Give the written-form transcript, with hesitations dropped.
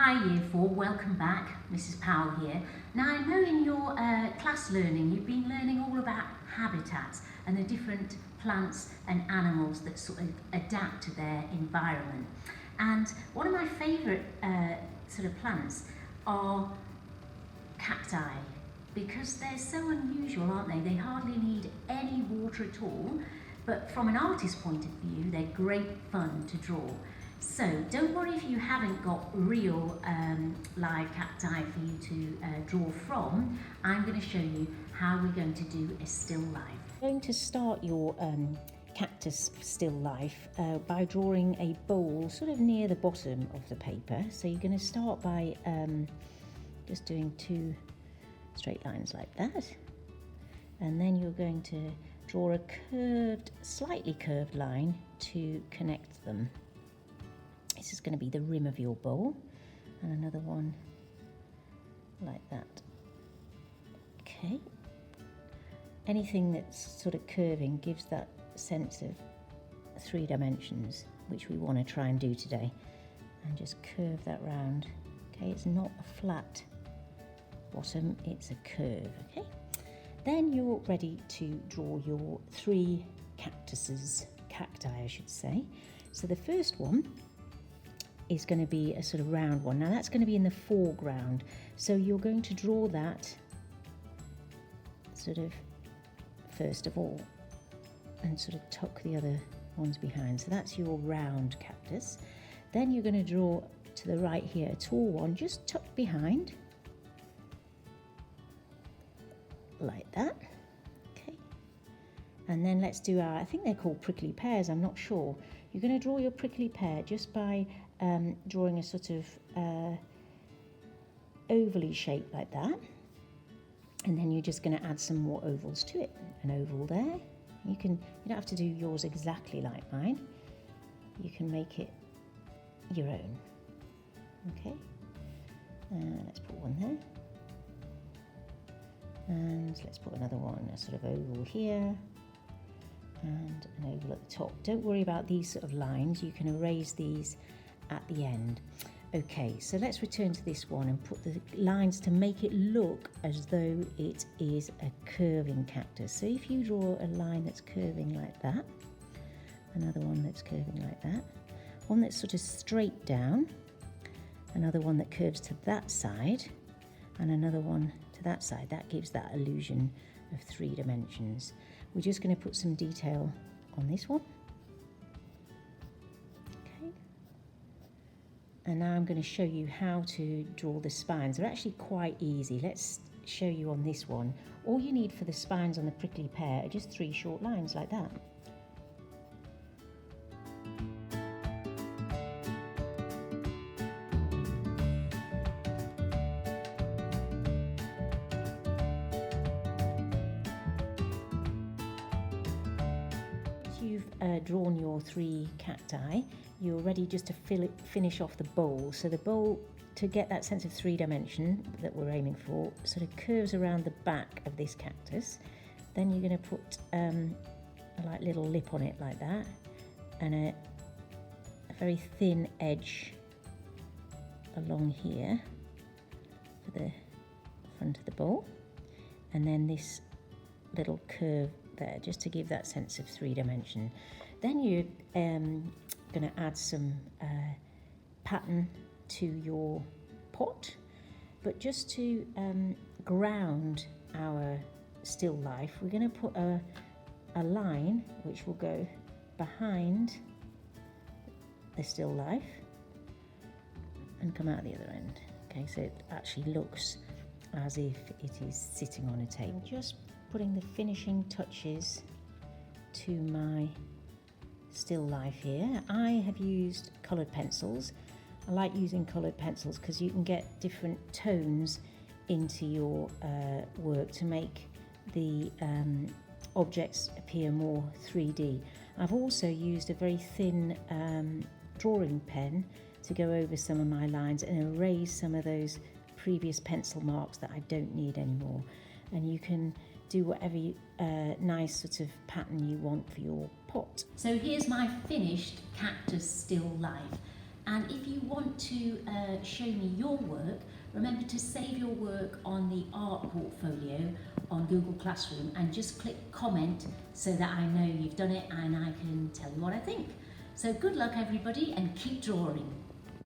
Hi Year 4, welcome back, Mrs Powell here. Now I know in your class learning you've been learning all about habitats and the different plants and animals that sort of adapt to their environment. And one of my favourite sort of plants are cacti, because they're so unusual, aren't they? They hardly need any water at all, but from an artist's point of view they're great fun to draw. So don't worry if you haven't got real live cacti for you to draw from. I'm going to show you how we're going to do a still life. You're going to start your cactus still life by drawing a bowl sort of near the bottom of the paper. So you're going to start by just doing 2 straight lines like that, and then you're going to draw a curved, slightly curved line to connect them. This is going to be the rim of your bowl, and another one like that. Okay. Anything that's sort of curving gives that sense of 3 dimensions, which we want to try and do today. And just curve that round. Okay, it's not a flat bottom, it's a curve. Okay. Then you're ready to draw your 3 cacti I should say. So the first one is going to be a sort of round one. Now that's going to be in the foreground, so you're going to draw that sort of first of all and sort of tuck the other ones behind. So that's your round cactus. Then you're going to draw to the right here a tall one just tucked behind like that. Okay, and then let's do our, I think they're called prickly pears, I'm not sure. You're going to draw your prickly pear just by drawing a sort of ovally shape like that, and then you're just going to add some more ovals to it. An oval there. You don't have to do yours exactly like mine. You can make it your own. Okay, let's put one there, and let's put another one, a sort of oval here, and an oval at the top. Don't worry about these sort of lines, you can erase these at the end. Okay, so let's return to this one and put the lines to make it look as though it is a curving cactus. So if you draw a line that's curving like that, another one that's curving like that, one that's sort of straight down, another one that curves to that side, and another one to that side, that gives that illusion of 3 dimensions. We're just going to put some detail on this one. Okay. And now I'm going to show you how to draw the spines. They're actually quite easy. Let's show you on this one. All you need for the spines on the prickly pear are just 3 short lines like that. You've drawn your 3 cacti, you're ready just to finish off the bowl. So the bowl, to get that sense of 3 dimension that we're aiming for, sort of curves around the back of this cactus. Then you're going to put a like little lip on it like that, and a very thin edge along here for the front of the bowl, and then this little curve there just to give that sense of 3 dimension. Then you're going to add some pattern to your pot, but just to ground our still life, we're going to put a line which will go behind the still life and come out the other end. Okay, so it actually looks as if it is sitting on a table. Just putting the finishing touches to my still life here. I have used coloured pencils. I like using coloured pencils because you can get different tones into your work to make the objects appear more 3D. I've also used a very thin drawing pen to go over some of my lines and erase some of those previous pencil marks that I don't need anymore. And you can do whatever nice sort of pattern you want for your pot. So here's my finished cactus still life, And if you want to show me your work, remember to save your work on the art portfolio on Google Classroom and just click comment so that I know you've done it and I can tell you what I think. So good luck everybody and keep drawing.